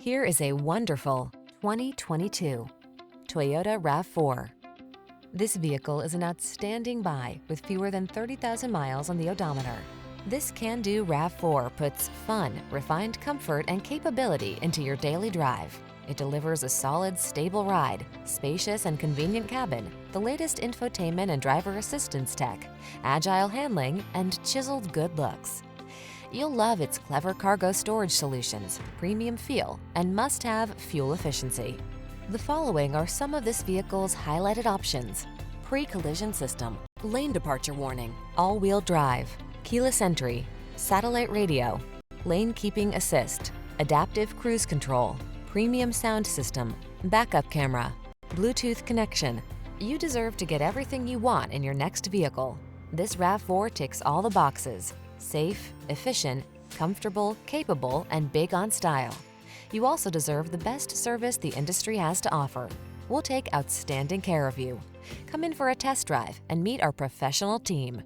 Here is a wonderful 2022 Toyota RAV4. This vehicle is an outstanding buy with fewer than 30,000 miles on the odometer. This can-do RAV4 puts fun, refined comfort, and capability into your daily drive. It delivers a solid, stable ride, spacious and convenient cabin, the latest infotainment and driver assistance tech, agile handling, and chiseled good looks. You'll love its clever cargo storage solutions, premium feel, and must-have fuel efficiency. The following are some of this vehicle's highlighted options: pre-collision system, lane departure warning, all-wheel drive, keyless entry, satellite radio, lane keeping assist, adaptive cruise control, premium sound system, backup camera, Bluetooth connection. You deserve to get everything you want in your next vehicle. This RAV4 ticks all the boxes: safe, efficient, comfortable, capable, and big on style. You also deserve the best service the industry has to offer. We'll take outstanding care of you. Come in for a test drive and meet our professional team.